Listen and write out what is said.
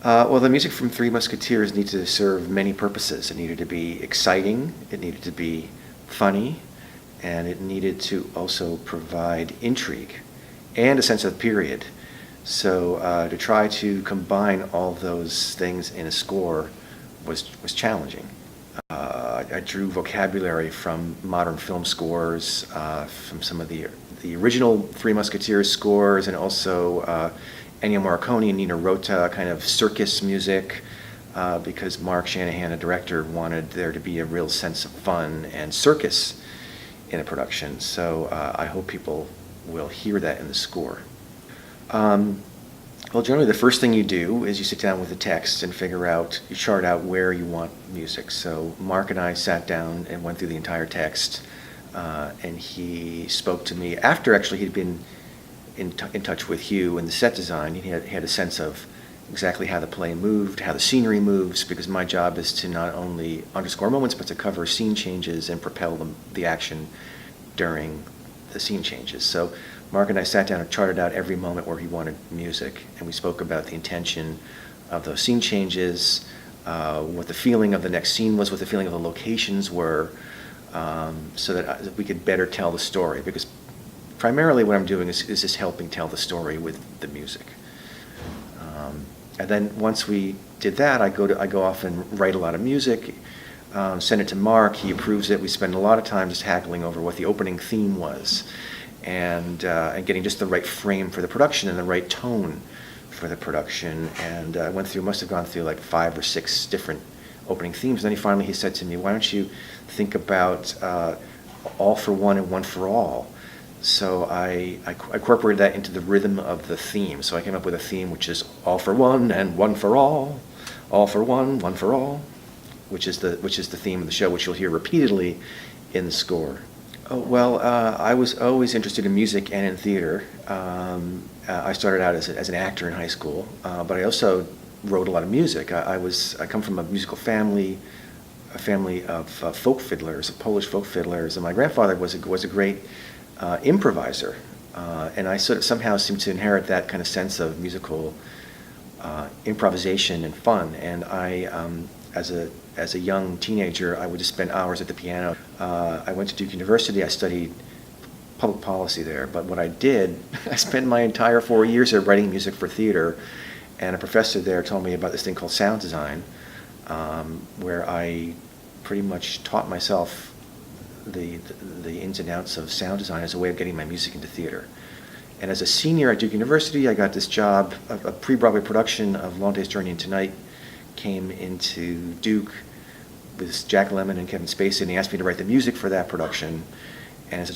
Well, the music from Three Musketeers needed to serve many purposes. It needed to be exciting, it needed to be funny, and it needed to also provide intrigue and a sense of period. So to try to combine all those things in a score was challenging. I drew vocabulary from modern film scores, from some of the original Three Musketeers scores, and also Ennio Morricone and Nino Rota kind of circus music, because Mark Shanahan, a director, wanted there to be a real sense of fun and circus in a production. So I hope people will hear that in the score. Well, generally the first thing you do is you sit down with the text and you chart out where you want music. So Mark and I sat down and went through the entire text, and he spoke to me after actually he'd been in touch with Hugh and the set design. He had a sense of exactly how the play moved, how the scenery moves, because my job is to not only underscore moments, but to cover scene changes and propel the action during the scene changes. So Mark and I sat down and charted out every moment where he wanted music, and we spoke about the intention of those scene changes, what the feeling of the next scene was, what the feeling of the locations were, so that we could better tell the story, because primarily what I'm doing is just helping tell the story with the music. And then once we did that, I go off and write a lot of music, send it to Mark, he approves it. We spend a lot of time just haggling over what the opening theme was, and getting just the right frame for the production and the right tone for the production. And I must have gone through like 5 or 6 different opening themes. And then he said to me, why don't you think about all for one and one for all? So I incorporated that into the rhythm of the theme. So I came up with a theme which is all for one and one for all for one for all, which is the theme of the show, which you'll hear repeatedly in the score. Oh, well, I was always interested in music and in theater. I started out as an actor in high school, but I also wrote a lot of music. I come from a musical family, a family of folk fiddlers, of Polish folk fiddlers, and my grandfather was a great improviser, and I sort of somehow seemed to inherit that kind of sense of musical improvisation and fun. And as a young teenager, I would just spend hours at the piano. I went to Duke University. I studied public policy there. But what I did, I spent my entire 4 years there writing music for theater. And a professor there told me about this thing called sound design, where I pretty much taught myself the ins and outs of sound design as a way of getting my music into theater. And as a senior at Duke University, I got this job, a pre-Broadway production of Long Day's Journey into Night came into Duke with Jack Lemmon and Kevin Spacey, and he asked me to write the music for that production. And as a